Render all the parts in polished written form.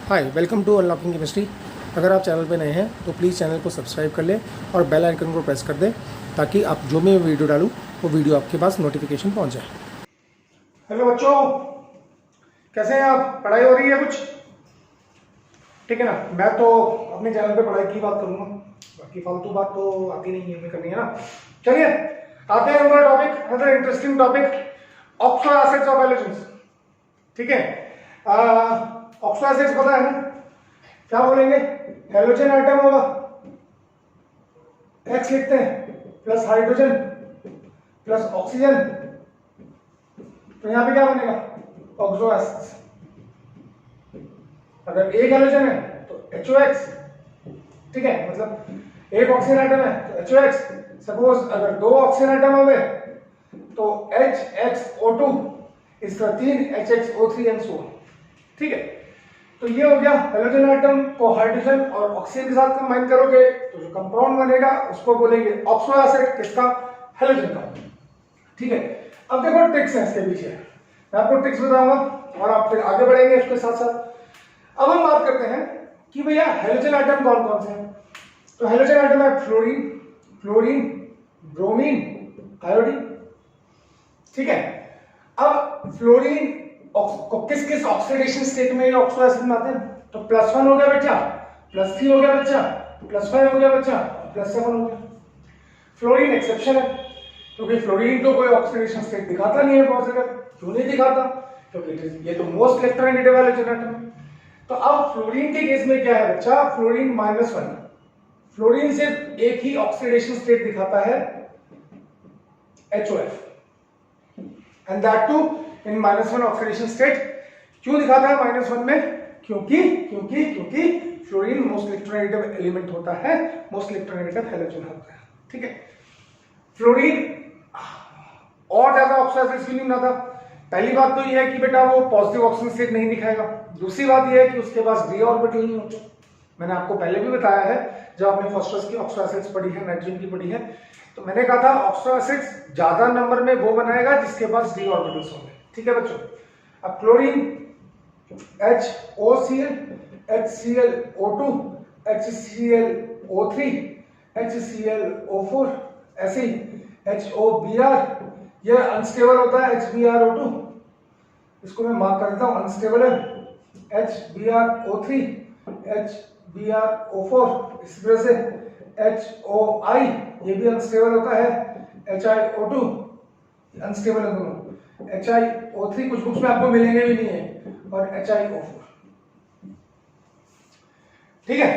Hi welcome to unlocking chemistry. अगर आप channel पे नए हैं तो प्लीज़ चैनल को सब्सक्राइब कर लें और बेल आइकन को प्रेस कर दें ताकि आप जो मैं वीडियो डालूं वो वीडियो आपके पास नोटिफिकेशन पहुंच जाए। हेलो बच्चों, कैसे हैं आप? पढ़ाई हो रही है कुछ? ठीक है ना। मैं तो अपने चैनल पे पढ़ाई की बात करूँगा, बाकी फालतू बात तो आती नहीं है, करनी है ना। चलिए आते हैं हमारा topic, another interesting topic, oxo acids of halogens. ठीक है, ऑक्सो एसिड्स पता है ना, क्या बोलेंगे? हैलोजन आइटम होगा, X लिखते हैं, प्लस हाइड्रोजन प्लस ऑक्सीजन, तो यहां पे क्या बनेगा? Oxo acids. अगर एक हैलोजन है तो HOX, ठीक है, मतलब एक ऑक्सीजन आइटम है तो HOX। सपोज अगर दो ऑक्सीजन आइटम हो गए तो HXO2, इसका 3 HXO3 and so on। ठीक है, तो ये हो गया हैलोजन आइटम को हाइड्रोजन और ऑक्सीजन के साथ कंबाइन करोगे तो जो कंपाउंड बनेगा उसको बोलेंगे ऑक्सो एसिड। किसका? हैलोजन का। ठीक है, अब देखो ट्रिक्स है इसके पीछे, मैं आपको ट्रिक्स बताऊंगा और आप फिर आगे बढ़ेंगे उसके साथ साथ। अब हम बात करते हैं कि भैया हैलोजन आइटम कौन कौन से हैं। तो हैलोजन आइटम है फ्लोरीन, फ्लोरीन, ब्रोमीन, आयोडीन। ठीक है, अब फ्लोरीन किस किस ऑक्सीडेशन स्टेट में ऑक्सो एसिड में आते हैं? तो +1 हो गया बच्चा, +3 हो गया बच्चा, +5 हो गया बच्चा, +7 हो गया। फ्लोरीन एक्सेप्शन है क्योंकि फ्लोरीन तो कोई ऑक्सीडेशन स्टेट दिखाता नहीं है बहुत जगह। क्यों नहीं दिखाता? क्योंकि ये तो मोस्ट इलेक्ट्रोनेगेटिव हैलोजन आइटम है। तो अब फ्लोरीन के केस में क्या है बच्चा? फ्लोरीन -1। फ्लोरीन सिर्फ एक ही ऑक्सीडेशन स्टेट दिखाता है, HOF, and that too in -1 oxidation state. क्यों दिखाता है -1 में? क्योंकि क्योंकि क्योंकि फ्लोरीन मोस्ट इलेक्ट्रोनेगेटिव एलिमेंट होता है, मोस्ट इलेक्ट्रोनेगेटिव हैलोजन होता है। ठीक है, फ्लोरीन और ज्यादा ऑक्सो एसिड्स क्यों नहीं बनाता? पहली बात तो यह है कि बेटा वो पॉजिटिव ऑक्सीजन स्टेट नहीं दिखाएगा। दूसरी बात यह है कि उसके पास डी ऑर्बिटल नहीं होता। मैंने आपको पहले भी बताया है जब आपने फॉस्फोरस की ऑक्सो एसिड्स पढ़ी है, नाइट्रोजन की पढ़ी है, तो मैंने कहा था ऑक्सो एसिड्स ज्यादा नंबर में वो बनाएगा जिसके पास डी ऑर्बिटल्स होंगे। ठीक है बच्चों, अब chlorine HOCl, HClO2, HClO3, HClO4, ऐसे ही HOBr, यह अनस्टेबल होता है HbRO2, इसको मैं मार्क कर देता हूं, अनस्टेबल है HbRO3, HbRO4, इस तरह से HOI, ये भी अनस्टेबल होता है, HiO2, अनस्टेबल है दोनों। HiO3 कुछ बुक्स में आपको मिलेंगे भी नहीं है, और HiO4। ठीक है,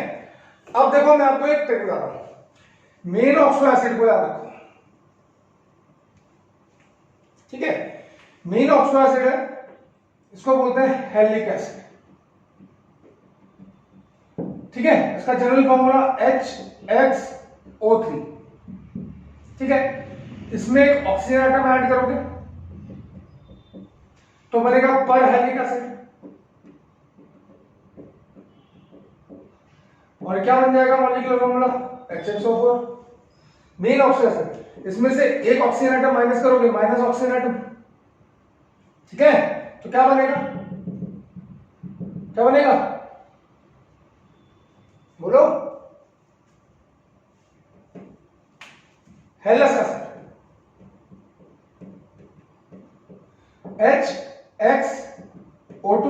अब देखो मैं आपको एक ट्रिक बताता हूं। मेन ऑक्सो एसिड को याद रखो। ठीक है, मेन ऑक्सो एसिड है, इसको बोलते हैं हैलिक एसिड। ठीक है, इसका जनरल फॉर्मूला HXO3। ठीक है, इसमें एक ऑक्सीजन आइटम ऐड करोगे तो बनेगा पर हैलिक एसिड, और क्या बन जाएगा molecular formula? HXO4। Main oxo acid, इसमें से एक ऑक्सीजन आइटम माइनस करोगे, माइनस ऑक्सीजन आइटम। ठीक है, तो क्या बनेगा? क्या बनेगा? बोलो। हेलस एसिड, HXO2,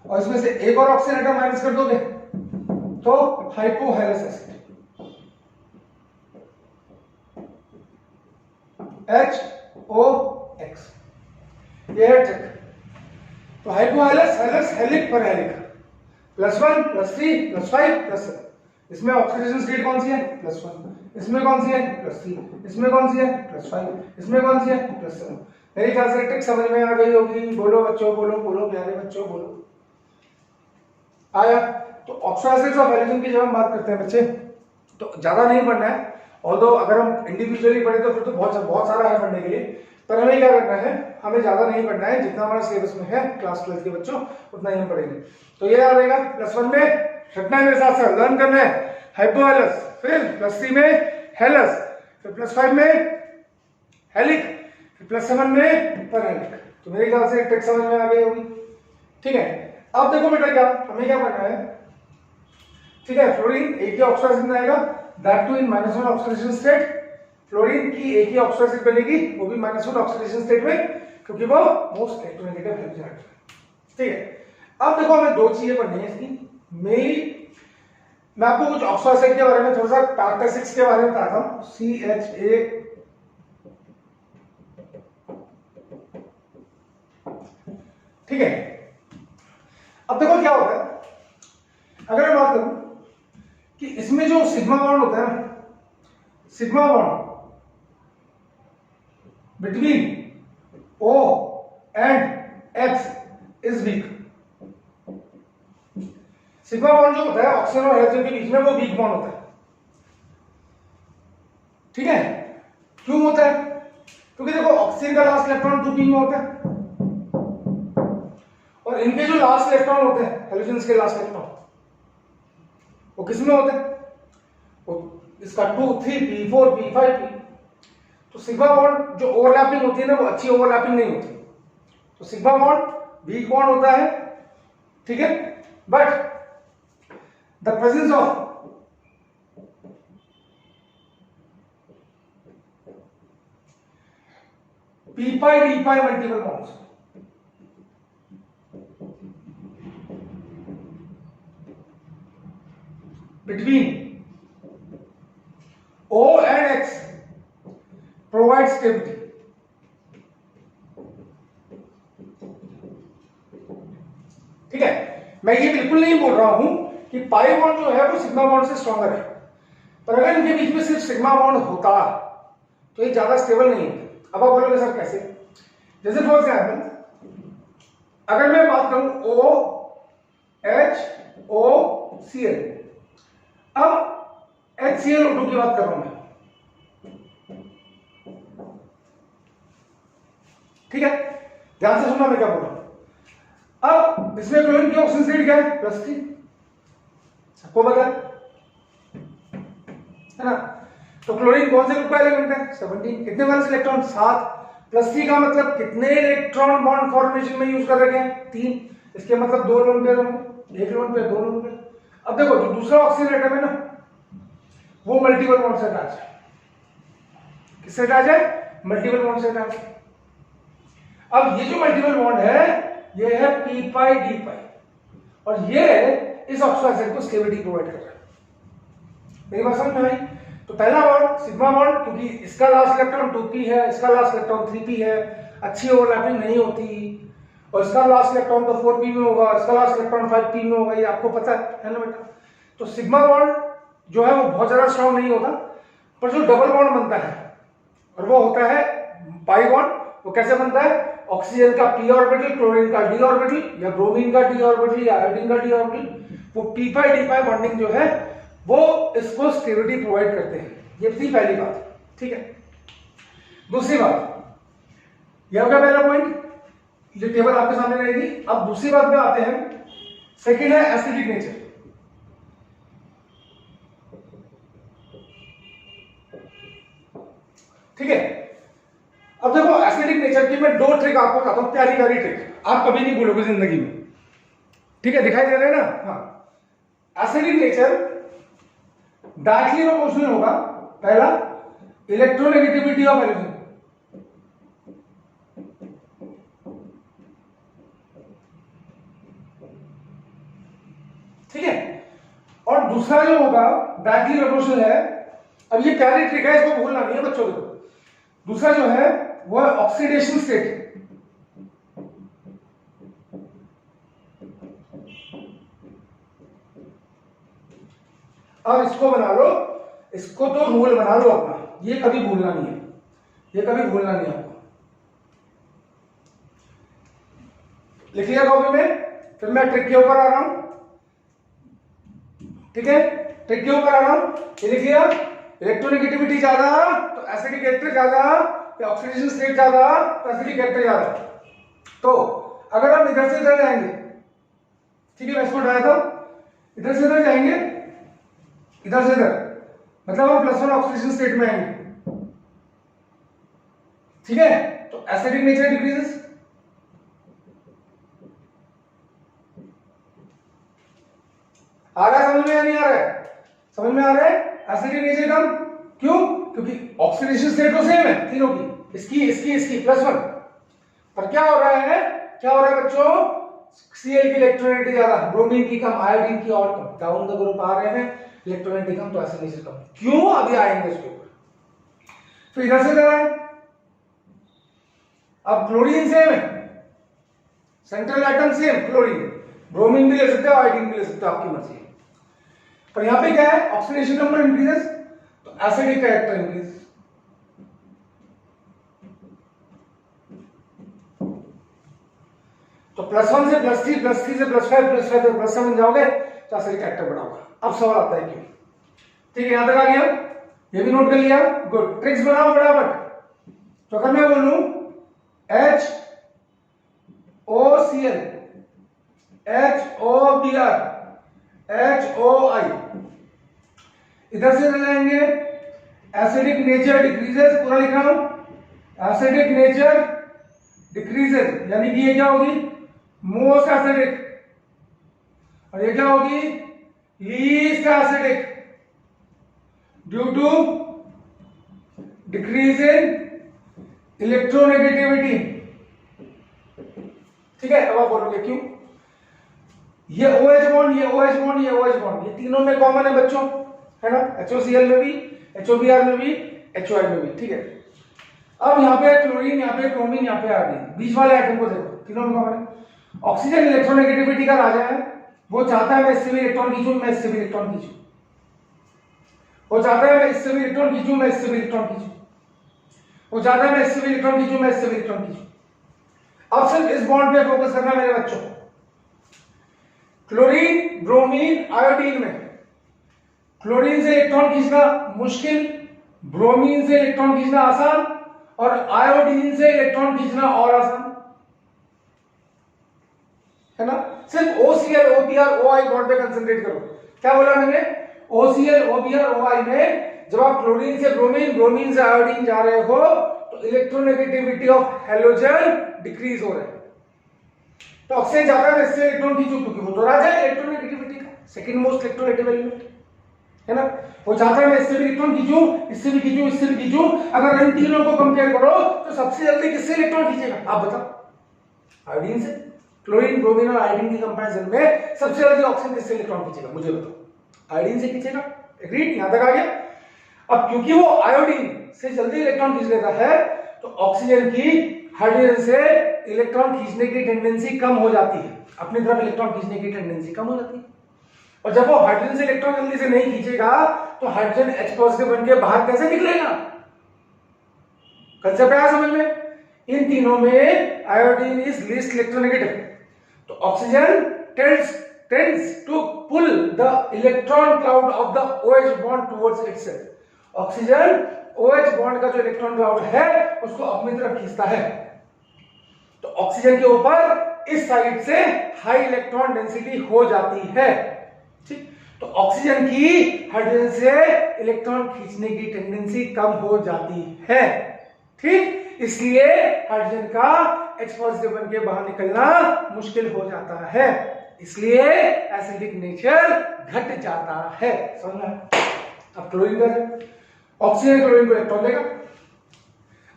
और इसमें से एक और ऑक्सीजन आइटम माइनस कर दोगे तो हाइपोहेलस एसिड, HOX। ये है ट्रिक। तो हाइपोहेलस, हेलस, हेलिक, पर हेलिक, +1, +3, +5, +7। इसमें ऑक्सीडेशन स्टेट कौन सी है? +1। इसमें कौन सी है? +3। इसमें कौन सी है? +5। इसमें कौन सी है? +7। मेरे ख्याल से ट्रिक समझ में आ गई होगी। बोलो बच्चों, बोलो बोलो प्यारे बच्चों, बोलो। आया? तो ऑक्सो एसिड्स ऑफ हैलोजन की जब हम बात करते हैं बच्चे, तो ज्यादा नहीं पढ़ना है, ऑल्दो अगर हम इंडिविजुअली पढ़े तो फिर तो बहुत सारा है पढ़ने के लिए, पर हमें क्या करना है, हमें ज्यादा नहीं पढ़ना है, जितना हमारा सिलेबस में है क्लास 12 के बच्चों उतना ही हम पढ़ेंगे। तो ये याद रहेगा, +1 में रटना है मेरे साथ साथ, लर्न करना है हाइपोहेलस, फिर +3 में हेलस, फिर +5 में हेलिक, फिर +7 में पर हेलिक। तो मेरे ख्याल से ट्रिक समझ में आ गई होगी। ठीक है, अब देखो बेटा क्या हमें क्या करना है, ठीक है, फ्लोरीन एक ही ऑक्सीजन आएगा, that too in -1 oxidation state. Fluorine की एक ही ऑक्सीजन बनेगी, वो भी -1 ऑक्सीडेशन स्टेट में, क्योंकि वो मोस्ट इलेक्ट्रोनेगेटिव हाइड्रोजन है। ठीक है, अब देखो हमें दो चीजें पढ़नी है इसकी मेनली। मैं आपको कुछ ऑक्सो एसिड के बारे में थोड़ा सा कैरेक्टरिस्टिक्स के बारे में बताता हूं। CHA, ठीक है। अब देखो क्या होता है, अगर मैं बात करूं कि इसमें जो सिग्मा बॉन्ड होता है ना, sigma bond between O and X is weak. Sigma bond जो होता है ऑक्सीजन और हाइड्रोजन के बीच में, वो वीक बॉन्ड होता है। ठीक है, क्यों होता है? क्योंकि देखो ऑक्सीजन का लास्ट इलेक्ट्रॉन 2p में होता है, और इनके जो लास्ट इलेक्ट्रॉन होते हैं हाइड्रोजन के लास्ट इलेक्ट्रॉन वो किस में होते हैं? वो इसका 2, 3, p4, p5, p। तो सिग्मा बॉन्ड जो ओवरलैपिंग होती है ना, वो अच्छी ओवरलैपिंग नहीं होती। तो सिग्मा बॉन्ड वीक बॉन्ड होता है, ठीक है। But the presence of p pi d pi multiple bonds between O and X provide stability। ठीक है, मैं ये बिल्कुल नहीं बोल रहा हूं कि पाई बॉन्ड जो है वो सिग्मा बॉन्ड से स्ट्रॉन्गर है, पर अगर इनके बीच में सिर्फ सिग्मा बॉन्ड होता तो ये ज्यादा स्टेबल नहीं होते। अब आप बोलोगे सर कैसे? जैसे फॉर एग्जाम्पल अगर मैं बात करूं OHOCl, अब HClO2 की बात कर रहा हूं मैं, ठीक है, ध्यान से सुनना मैं क्या बोल रहा हूं। अब इसमें क्लोरीन की ऑक्सीजन स्टेट क्या है? +3, सबको पता है ना। तो क्लोरीन कौन से ग्रुप का एलिमेंट है? 17। कितने वैलेंस इलेक्ट्रॉन? 7। +3 का मतलब कितने इलेक्ट्रॉन बॉन्ड फॉर्मेशन में यूज कर रखे हैं? 3। इसके मतलब 2 लोन पेयर होंगे, 1 लोन पेयर, 2 लोन पेयर। अब देखो जो दूसरा ऑक्सीजन एटम है ना, वो मल्टीपल बॉन्ड से अटैच है। किससे अटैच है? मल्टीपल बॉन्ड से अटैच है। अब ये जो मल्टीपल बॉन्ड है ये है p pi d pi, और ये इस ऑक्सो एसिड को स्टेबिलिटी प्रोवाइड कर रहा है। मेरी बात समझ में आई? तो पहला बॉन्ड सिग्मा बॉन्ड, क्योंकि इसका लास्ट इलेक्ट्रॉन 2p है, इसका लास्ट इलेक्ट्रॉन 3p है, अच्छी ओवरलैपिंग नहीं होती, और इसका लास्ट इलेक्ट्रॉन तो 4p में होगा, इसका लास्ट इलेक्ट्रॉन 5p में होगा, ये आपको पता है ना बेटा। तो सिग्मा बॉन्ड जो है वो बहुत ज्यादा स्ट्रॉन्ग नहीं होता, पर जो डबल बॉन्ड बनता है और वो होता है पाई बॉन्ड। वो कैसे बनता है? ऑक्सीजन का p ऑर्बिटल, क्लोरीन का d ऑर्बिटल, या ब्रोमीन का d ऑर्बिटल, या आयोडीन का d ऑर्बिटल, वो p pi d pi bonding जो है वो इसको स्टेबिलिटी प्रोवाइड करते हैं। ये थी पहली बात, ठीक है। दूसरी बात, ये होगा पहला पॉइंट, ये टेबल आपके सामने रहेगी। अब दूसरी बात में आते हैं, सेकंड है एसिडिक नेचर। ठीक है, अब देखो एसिडिक नेचर की मैं 2 ट्रिक आपको बताता हूं, प्यारी प्यारी ट्रिक, आप कभी नहीं भूलोगे जिंदगी में। ठीक है, दिखाई दे रहे हैं ना? हाँ, एसिडिक नेचर डायरेक्टली प्रोपोर्शनल होगा। पहला, इलेक्ट्रोनेगेटिविटी ऑफ हाइड्रोजन, ठीक है, और दूसरा जो होगा डायरेक्टली प्रोपोर्शनल है। अब ये प्यारी ट्रिक है, इसको भूलना नहीं है बच्चों को। दूसरा जो है वो है ऑक्सीडेशन स्टेट। अब इसको बना लो, इसको तो रूल बना लो अपना, ये कभी भूलना नहीं है, ये कभी भूलना नहीं है आपको। लिख लिया कॉपी में? फिर मैं ट्रिक के ऊपर आ रहा हूं, ठीक है, ट्रिक के ऊपर आ रहा हूं। ये लिख लिया, इलेक्ट्रोनेगेटिविटी ज्यादा तो एसिडिक कैरेक्टर ज्यादा, या ऑक्सीडेशन स्टेट ज्यादा तो एसिडिक कैरेक्टर ज्यादा। तो अगर हम इधर से इधर जाएंगे, ठीक है, मैं इसको हटाया था, इधर से इधर जाएंगे, इधर से इधर, मतलब हम +1 ऑक्सीडेशन स्टेट में आएंगे, ठीक है। तो एसिडिक नेचर डिक्रीजेस, आ रहा है समझ में या नहीं आ रहा है? समझ में आ रहा है? एसिडिक नेचर कम क्यों? क्योंकि ऑक्सीडेशन स्टेट तो सेम है तीनों की, इसकी +1, पर क्या हो रहा है? क्या हो रहा है बच्चों? Cl की इलेक्ट्रोनेगेटिविटी ज्यादा, ब्रोमीन की कम, आयोडीन की और कम, डाउन द ग्रुप आ रहे हैं, इलेक्ट्रोनेगेटिविटी कम, तो एसिडिक नेचर कम। क्यों? अभी आएंगे उसके ऊपर। तो इधर से क्या है? अब क्लोरीन सेम है, central atom same chlorine, bromine भी ले सकते हो, आयोडीन भी ले सकते हो, आपकी मर्जी है। पर यहां पे क्या है? ऑक्सीडेशन नंबर इंक्रीजेस, तो एसिडिक कैरेक्टर इंक्रीज। तो +1 से +3, +3 से +5, +5 से +7 जाओगे तो एसिडिक कैरेक्टर बढ़ा होगा। अब सवाल आता है क्यों? ठीक है, यहां तक आ गया, ये भी नोट कर लिया, गुड। ट्रिक्स बनाओ फटाफट। तो अगर मैं बोलूं HOCl, HOBr, HOI, इधर से लगाएंगे, एसिडिक नेचर डिक्रीजेस, पूरा लिख रहा हूं, एसिडिक नेचर डिक्रीजेस, यानी कि ये क्या होगी? मोस्ट एसिडिक, और ये क्या होगी? Least acidic, due to decrease in electronegativity. ठीक है, अब आप बोलोगे क्यों? ये OH बॉन्ड, ये OH बॉन्ड, ये OH बॉन्ड, ये तीनों में कॉमन है बच्चों, है ना? HOCl में भी, HOBr में भी, HOI में भी। ठीक है, अब यहाँ पे क्लोरीन, यहाँ पे क्रोमीन, यहाँ पे आयोडीन, बीच वाले आइटम को देखो, तीनों में कॉमन है। ऑक्सीजन इलेक्ट्रोनेगेटिविटी का राजा है, वो चाहता है मैं इससे भी इलेक्ट्रॉन खींचूं, मैं इससे भी इलेक्ट्रॉन खींचूं, वो चाहता है मैं इससे भी इलेक्ट्रॉन खींचूं, मैं इससे भी इलेक्ट्रॉन खींचूं, वो चाहता है मैं इससे भी इलेक्ट्रॉन खींचूं, मैं इससे भी इलेक्ट्रॉन खींचूं। अब सिर्फ इस बॉन्ड पे फोकस करना मेरे बच्चों। क्लोरीन, ब्रोमीन, आयोडीन में क्लोरीन से इलेक्ट्रॉन खींचना मुश्किल, ब्रोमीन से इलेक्ट्रॉन खींचना आसान, और आयोडीन से इलेक्ट्रॉन खींचना और आसान, है ना? सिर्फ OCl, OBr, OI बॉन्ड पे कंसंट्रेट करो। क्या बोला मैंने? OCl, OBr, OI में जब आप क्लोरीन से ब्रोमीन, ब्रोमीन से आयोडीन जा रहे हो तो इलेक्ट्रोनेगेटिविटी ऑफ हैलोजन डिक्रीज हो रहा है। तो ऑक्सीजन जाता है इससे इलेक्ट्रॉन खींचूं, क्योंकि वो तो राजा है इलेक्ट्रोनेगेटिविटी का, सेकंड मोस्ट इलेक्ट्रोनेगेटिव एलिमेंट, है ना? वो चाहता है मैं इससे भी इलेक्ट्रॉन खींचूं, इससे भी खींचूं, इससे भी खींचूं। अगर इन तीनों को कंपेयर करो तो सबसे जल्दी किससे इलेक्ट्रॉन खींचेगा? आप बताओ। आयोडीन से। क्लोरीन, ब्रोमीन और आयोडीन की कंपैरिजन में सबसे जल्दी ऑक्सीजन किससे इलेक्ट्रॉन खींचेगा? मुझे बताओ। आयोडीन से खींचेगा। एग्रीड? यहां तक आ गया। अब क्योंकि वो आयोडीन से जल्दी इलेक्ट्रॉन खींच लेता है तो ऑक्सीजन की हाइड्रोजन से इलेक्ट्रॉन खींचने की टेंडेंसी कम हो जाती है, अपनी तरफ इलेक्ट्रॉन खींचने की टेंडेंसी कम हो जाती है। और जब वो हाइड्रोजन से इलेक्ट्रॉन जल्दी से नहीं खींचेगा तो हाइड्रोजन H+ बन के बाहर कैसे निकलेगा? कंसेप्ट आया समझ में? इन तीनों में आयोडीन इज लीस्ट इलेक्ट्रोनेगेटिव, तो oxygen tends to pull the electron cloud of the OH bond towards itself. Oxygen OH bond का जो इलेक्ट्रॉन क्लाउड है उसको अपनी तरफ खींचता है। तो ऑक्सीजन के ऊपर इस साइड से हाई इलेक्ट्रॉन डेंसिटी हो जाती है। ठीक, तो ऑक्सीजन की हाइड्रोजन से इलेक्ट्रॉन खींचने की टेंडेंसी कम हो जाती है। ठीक, इसलिए हाइड्रोजन का H+ बन के बाहर निकलना मुश्किल हो जाता है, इसलिए एसिडिक नेचर घट जाता है। समझ में? अब क्लोरीन का ऑक्सीजन क्लोरीन को इलेक्ट्रॉन देगा।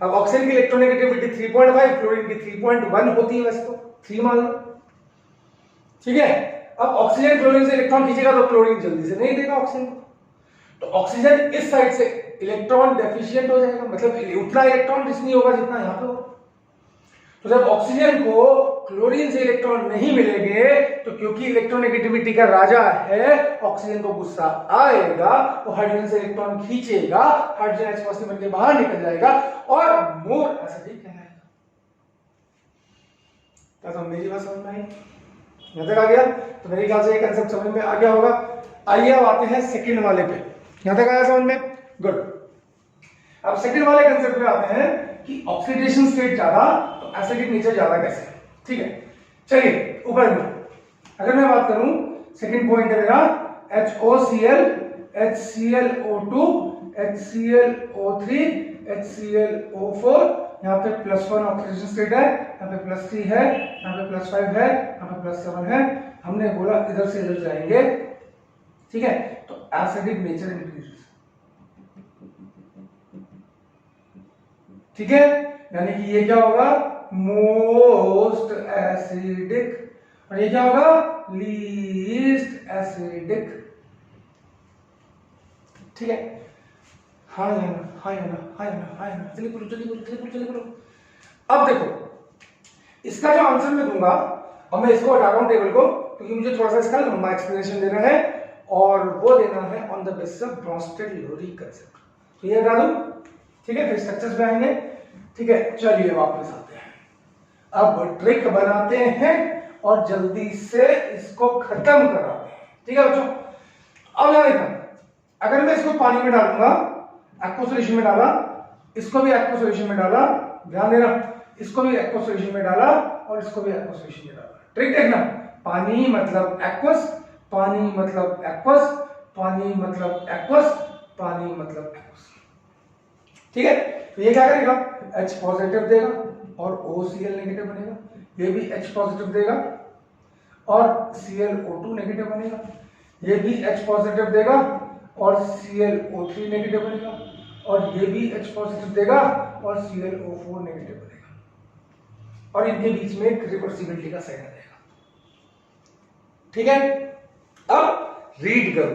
अब ऑक्सीजन की इलेक्ट्रोनेगेटिविटी 3.5, क्लोरीन की 3.1 होती है, वैसे तो 3 मान लो। ठीक है, अब ऑक्सीजन क्लोरीन से इलेक्ट्रॉन खींचेगा तो क्लोरीन जल्दी से नहीं देगा ऑक्सीजन को, तो ऑक्सीजन इस साइड से इलेक्ट्रॉन डेफिशिएंट हो जाएगा, मतलब उतना इलेक्ट्रॉन रिच नहीं होगा जितना यहां पे होगा। तो जब ऑक्सीजन को क्लोरीन से इलेक्ट्रॉन नहीं मिलेंगे तो क्योंकि इलेक्ट्रोनेगेटिविटी का राजा है ऑक्सीजन को गुस्सा आएगा, वो हाइड्रोजन से इलेक्ट्रॉन खींचेगा, हाइड्रोजन H+ बन के बाहर निकल जाएगा और मोर एसिडिक कहलाएगा। क्या समझ मेरी बात समझ में आई? यहां तक आ गया? तो मेरे ख्याल से ये कंसेप्ट समझ में आ गया होगा। आइए अब आते हैं सेकंड वाले पे। यहां तक आया समझ में? गुड। अब सेकंड वाले कंसेप्ट पे आते हैं कि ऑक्सीडेशन स्टेट ज्यादा तो एसिडिक नेचर ज्यादा कैसे? ठीक है, चलिए ऊपर में अगर मैं बात करूं, सेकंड पॉइंट है मेरा HOCl, HClO2, HClO3, HClO4, यहाँ पे +1 ऑक्सीडेशन स्टेट है, यहाँ पे +3 है, यहाँ पे +5 है, यहाँ पे +7 है। हमने बोला इधर से इधर जाएंगे ठीक है, तो एसिडिक नेचर इंक्रीजेस, ठीक है, यानी कि ये क्या होगा, मोस्ट एसिडिक, और ये क्या होगा, लीस्ट एसिडिक, ठीक है। हाँ या ना, हाँ या ना, हाँ या ना, हाँ या ना, चलिए बोलो, चलिए बोलो, चलिए बोलो, चलिए बोलो। अब देखो इसका जो आंसर मैं दूंगा, अब मैं इसको हटा रहा हूं टेबल को, क्योंकि मुझे थोड़ा सा इसका लंबा एक्सप्लेनेशन देना है, और वो देना है on the basis of Bronsted Lowry concept, तो ये हटा दूं, ठीक है, फिर स्ट्रक्चर्स पे आएंगे, ठीक है। चलिए वापस आते हैं, अब ट्रिक बनाते हैं और जल्दी से इसको खत्म कराते हैं, ठीक है बच्चों। अब यहाँ देखना, अगर मैं इसको पानी में डालूंगा, एक्वा सॉल्यूशन में डाला, इसको भी एक्वा सॉल्यूशन में डाला, ध्यान देना, इसको भी एक्वा सॉल्यूशन में डाला और इसको भी एक्वा सॉल्यूशन में डाला, ट्रिक देखना, पानी मतलब एक्वस, पानी मतलब एक्वस, पानी मतलब एक्वस, पानी मतलब एक्वस, ठीक है। तो ये क्या करेगा, H पॉजिटिव देगा और OCl नेगेटिव बनेगा, ये भी H पॉजिटिव देगा और ClO2 नेगेटिव बनेगा, ये भी H पॉजिटिव देगा और ClO3 नेगेटिव बनेगा, और ये भी H पॉजिटिव देगा और ClO4 नेगेटिव बनेगा, और इनके बीच में एक रिवर्सिबिलिटी का साइन आ जाएगा, ठीक है। अब रीड करो,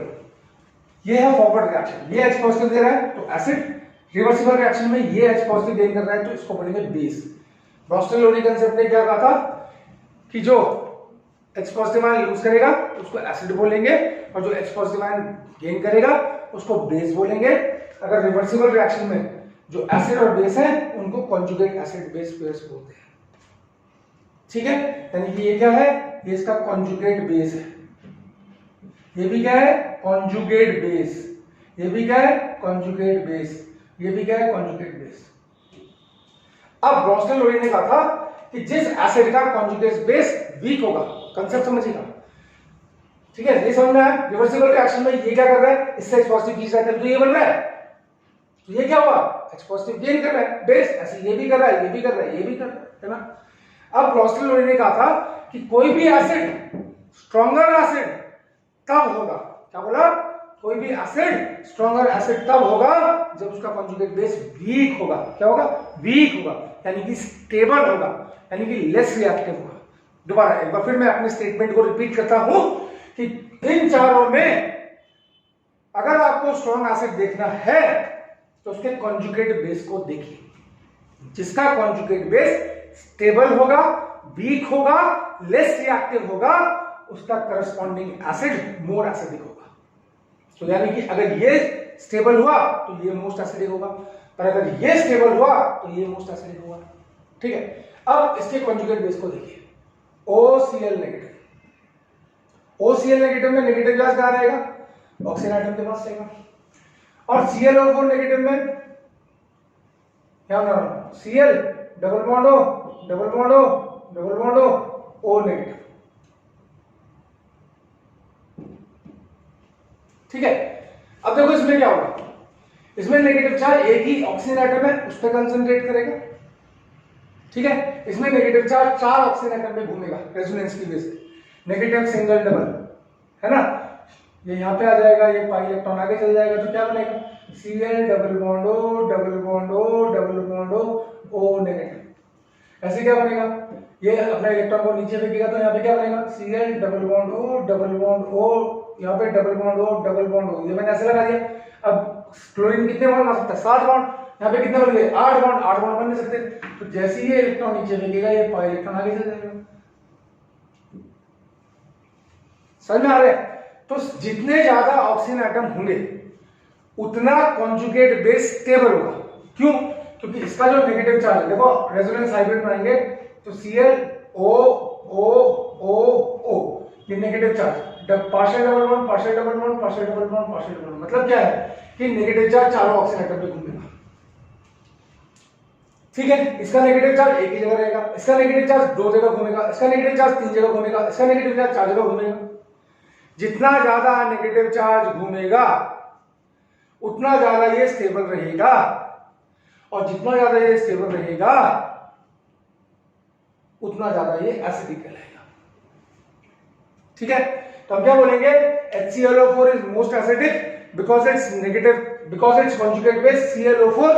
ये है फॉरवर्ड रिएक्शन, ये H पॉजिटिव दे रहा है तो एसिड, रिवर्सिबल रिएक्शन में ये H पॉजिटिव गेन कर रहा है तो इसको बोलेंगे बेस। ब्रोंस्टेड-लोरी कंसेप्ट ने क्या कहा था कि जो H पॉजिटिव आयन लूज करेगा उसको एसिड बोलेंगे, और जो H पॉजिटिव आयन गेन करेगा उसको बेस बोलेंगे। अगर रिवर्सिबल रिएक्शन में जो एसिड और बेस है उनको कॉन्जुगेट एसिड बेस पेयर्स बोलते हैं, ठीक है। यानी कि ये क्या है, ये इसका कॉन्जुगेट बेस है, ये भी क्या है, कॉन्जुगेट बेस, ये भी क्या है, कॉन्जुगेट बेस, ये भी क्या है, कॉन्जुगेट बेस। अब ब्रोंस्टेड-लोरी ने कहा था कि जिस एसिड का कॉन्जुगेट बेस वीक होगा, कंसेप्ट समझिएगा, ठीक है, ये समझ में आया। रिवर्सिबल रिएक्शन में ये क्या कर रहा है, इससे H पॉजिटिव खींच रहा है तो ये बन रहा है, तो ये क्या हुआ, H पॉजिटिव गेन कर रहा है बेस, ऐसे ये भी कर रहा है, ये भी कर रहा है, ये भी कर रहा है ना। अब ब्रोंस्टेड-लोरी ने कहा था कि कोई भी एसिड स्ट्रॉन्गर एसिड तब होगा, क्या बोला, कोई भी एसिड स्ट्रॉन्गर एसिड तब होगा जब उसका कॉन्जुगेट बेस वीक होगा, क्या होगा, वीक होगा, यानी कि स्टेबल होगा, यानी कि लेस रिएक्टिव होगा। दोबारा एक बार फिर मैं अपने स्टेटमेंट को रिपीट करता हूं कि इन चारों में अगर आपको स्ट्रॉन्ग एसिड देखना है तो उसके कॉन्जुगेट बेस को देखिए, जिसका कॉन्जुगेट बेस स्टेबल होगा, वीक होगा, लेस रिएक्टिव होगा, उसका करस्पॉन्डिंग एसिड मोर एसिडिक होगा। तो यानी कि अगर ये स्टेबल हुआ तो ये मोस्ट एसिडिक होगा, पर अगर ये स्टेबल हुआ तो ये मोस्ट एसिडिक होगा, ठीक है। अब इसके कॉन्जुगेट बेस को देखिए, OCl नेगेटिव, OCl नेगेटिव में नेगेटिव चार्ज कहां रहेगा, ऑक्सीजन एटम के पास रहेगा, और ClO4 नेगेटिव में क्या होना, Cl double bond O, double bond O, double bond O, O negative, ठीक है। अब देखो इसमें क्या होगा, इसमें नेगेटिव चार्ज एक ही ऑक्सीजन एटम है उस पर कंसंट्रेट करेगा, ठीक है। इसमें नेगेटिव चार्ज 4 ऑक्सीजन एटम में घूमेगा रेजोनेंस की वजह से, नेगेटिव सिंगल डबल, है ना, ये यहां पे आ जाएगा, ये पाई इलेक्ट्रॉन आगे चल जाएगा तो क्या बनेगा, Cl double bond O, double bond O, double bond O, O negative, ऐसे क्या बनेगा, ये अपना इलेक्ट्रॉन को नीचे फेंकेगा तो यहाँ पे क्या बनेगा, Cl double bond O, double bond O, यहाँ पे double bond O, double bond O, ये मैंने ऐसे लगा दिया। अब क्लोरीन कितने बॉन्ड बना सकता है, 7 बॉन्ड, यहाँ पे कितने बन गए, 8 बॉन्ड, 8 बॉन्ड बन नहीं सकते, तो जैसे ही ये इलेक्ट्रॉन नीचे फेंकेगा ये पाई इलेक्ट्रॉन आगे चल जाएगा, समझ में आ रहा है। तो जितने ज्यादा ऑक्सीजन एटम होंगे उतना कॉन्जुगेट बेस स्टेबल होगा, क्यों, क्योंकि इसका जो नेगेटिव चार्ज है, देखो रेजोनेंस हाइब्रिड बनाएंगे तो Cl O O O O, ये negative charge, partial double bond, partial double bond, partial double bond, partial double bond, मतलब क्या है कि नेगेटिव चार्ज चारों ऑक्सीजन एटम पे घूमेगा, ठीक है। इसका नेगेटिव चार्ज एक ही जगह रहेगा, इसका नेगेटिव चार्ज 2 जगह घूमेगा, इसका नेगेटिव चार्ज 3 जगह घूमेगा, इसका नेगेटिव चार्ज 4 जगह घूमेगा। जितना ज्यादा नेगेटिव चार्ज घूमेगा उतना ज्यादा ये स्टेबल रहेगा, और जितना ज्यादा ये स्टेबल रहेगा उतना ज्यादा ये एसिडिक कहलाएगा, ठीक है। तो हम क्या बोलेंगे, HClO4 is most acidic because its negative, because its conjugate base ClO4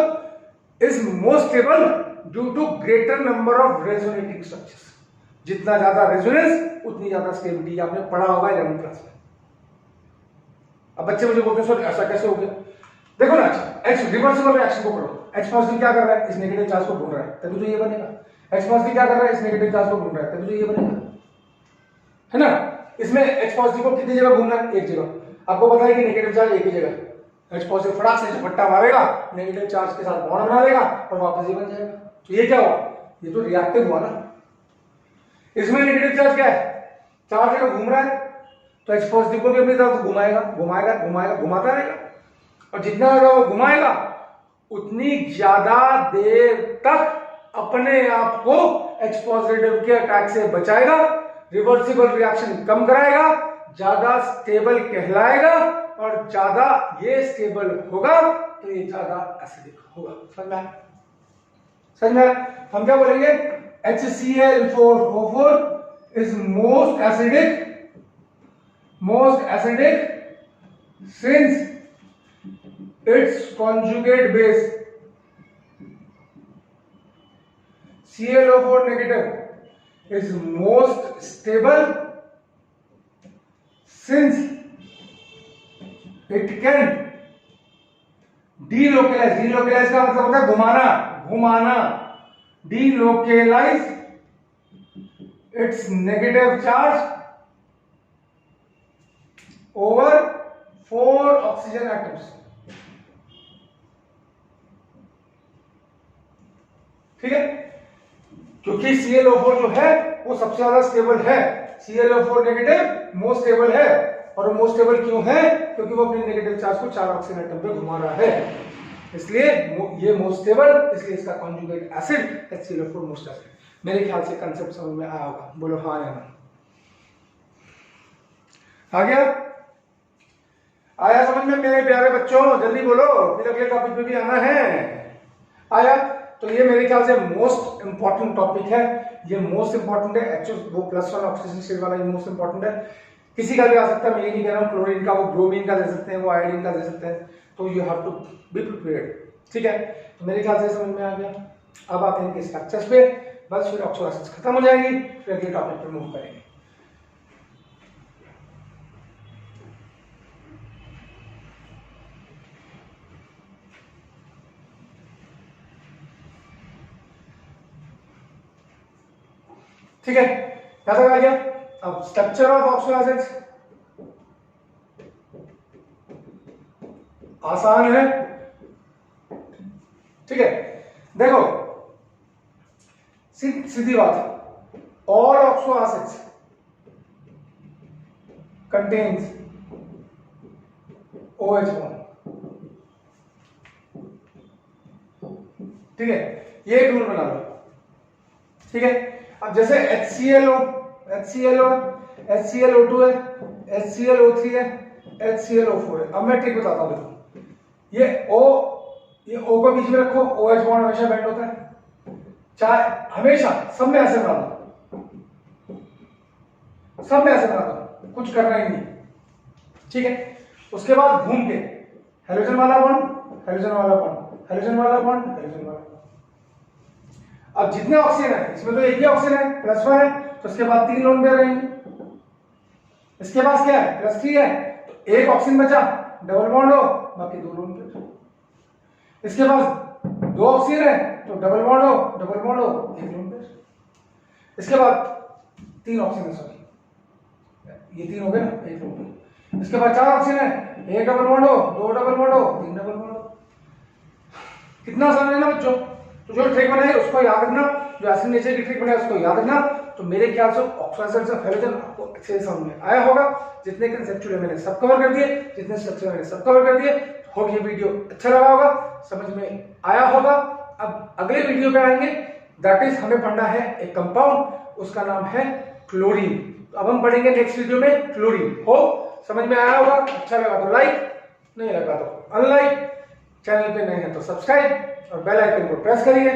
is most stable due to greater number of resonating structures. जितना ज्यादा रेजोनेंस उतनी ज्यादा स्टेबिलिटी, आपने पढ़ा होगा 11th क्लास में। अब बच्चे मुझे बोलते हैं सर ऐसा कैसे हो गया? देखो ना, H रिवर्सिबल रिएक्शन को पढ़ो। H पॉजिटिव क्या कर रहा है? इस नेगेटिव चार्ज को ढूंढ रहा है, तभी तो ये बनेगा। H पॉजिटिव क्या कर रहा है? इस नेगेटिव चार्ज को ढूंढ रहा है, तभी तो ये बनेगा, है ना। इसमें H पॉजिटिव को कितनी जगह घूमना है? एक जगह। आपको पता है कि नेगेटिव चार्ज एक ही जगह, H पॉजिटिव फटाक से झपट्टा मारेगा, नेगेटिव चार्ज के साथ बॉन्ड बना देगा और वापस ये बन जाएगा। तो ये क्या हुआ? ये तो रिएक्टिव हुआ ना। इसमें नेगेटिव चार्ज क्या है? चार जगह घूम रहा है, तो H पॉजिटिव को भी अपनी तरफ घुमाएगा, घुमाएगा, घुमाएगा, घुमाता रहेगा, और जितना ज्यादा वो घुमाएगा उतनी ज्यादा देर तक अपने आप को H पॉजिटिव के अटैक से बचाएगा, रिवर्सिबल रिएक्शन कम कराएगा, ज्यादा स्टेबल कहलाएगा, और ज्यादा ये स्टेबल होगा तो ये ज्यादा एसिडिक होगा। समझ में? समझ में? हम क्या बोलेंगे? HCl4O4 is most acidic since its conjugate base ClO4 negative is most stable since it can delocalize, delocalize का मतलब होता है घुमाना, घुमाना, delocalize its negative charge over 4 oxygen atoms। ठीक है, क्योंकि ClO4 जो है वो सबसे ज्यादा स्टेबल है, ClO4 नेगेटिव मोस्ट स्टेबल है, और वो मोस्ट स्टेबल क्यों है? क्योंकि वो अपने नेगेटिव चार्ज को 4 ऑक्सीजन एटम पे घुमा रहा है, इसलिए ये मोस्ट स्टेबल, इसलिए इसका conjugate acid HClO4 most acid. मेरे ख्याल से कंसेप्ट समझ में आया होगा, बोलो हाँ या ना? आ गया? आया समझ में मेरे प्यारे बच्चों? जल्दी बोलो, फिर अगले टॉपिक पे भी आना है। आया? तो ये मेरे ख्याल से मोस्ट इंपॉर्टेंट टॉपिक है, ये मोस्ट इंपॉर्टेंट है। एक्चुअली वो +1 ऑक्सीजन शेयर वाला ये मोस्ट इंपॉर्टेंट है, किसी का भी आ सकता है, मैं ये नहीं कह रहा हूँ क्लोरीन का, वो ब्रोमीन का ले सकते हैं, वो आयोडीन का ले सकते हैं, तो you have to be prepared. ठीक है, तो मेरे ख्याल से समझ में आ गया। अब आते हैं इनके स्ट्रक्चर्स पे, बस फिर ऑक्सो एसिड्स खत्म हो जाएंगी, फिर अगले टॉपिक पे मूव करेंगे। ठीक है, क्या तक आ गया? अब स्ट्रक्चर ऑफ ऑक्सो एसिड्स आसान है। ठीक है, देखो सीधी बात है, all oxo acids contains OH bond. ठीक है, ये एक रूल बना लो। ठीक है, अब जैसे HClO है, HClO2 है, HClO3 है, HClO4 है। अब मैं ट्रिक बताता हूं, देखो ये O को बीच में रखो, OH बॉन्ड हमेशा बेंड होता है, चाहे हमेशा सब में ऐसे बना दो, सब में ऐसे बना दो, कुछ करना ही नहीं। ठीक है, उसके बाद घूम के हाइड्रोजन वाला बॉन्ड, हाइड्रोजन वाला बॉन्ड, हाइड्रोजन वाला बॉन्ड, हाइड्रोजन वाला बॉन्ड। अब जितने ऑक्सीजन है, इसमें तो एक ही ऑक्सीजन है, +1 है, तो उसके बाद 3 लोन पेयर रहेंगे। इसके पास क्या है? +3 है, तो एक ऑक्सीजन बचा, डबल बॉन्ड हो, बाकी 2 लोन पेयर। इसके पास 2 ऑक्सीजन है, तो डबल बॉन्ड हो, डबल बॉन्ड हो, 1 लोन पेयर। इसके बाद 3 ऑक्सीजन, सॉरी ये 3 हो गए ना, 1 लोन पेयर। इसके बाद 4 ऑक्सीजन है, 1 डबल बॉन्ड हो, 2 डबल बॉन्ड हो, 3 डबल बॉन्ड हो। कितना आसान है ना बच्चों? तो जो ट्रिक बनाई उसको याद रखना, जो एसिड नेचर की ट्रिक बनाई उसको याद रखना। तो मेरे ख्याल से ऑक्सो एसिड्स और हाइड्रोजन आपको अच्छे से समझ में आया होगा। जितने कंसेप्चुअल मैंने सब कवर कर दिए, जितने स्ट्रक्चर मैंने सब कवर कर दिए। होप ये वीडियो अच्छा लगा होगा, समझ में आया होगा। अब अगले वीडियो पे आएंगे, दैट इज हमें पढ़ना है एक कंपाउंड, उसका नाम है क्लोरीन। तो अब हम पढ़ेंगे नेक्स्ट वीडियो में क्लोरीन। होप समझ में आया होगा। अच्छा लगा तो लाइक, नहीं लगा तो अनलाइक। चैनल पे नए हैं तो सब्सक्राइब और बेल आइकन को प्रेस करिए।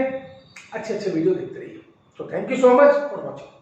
अच्छे वीडियो देखते रहिए। तो thank you so much for watching.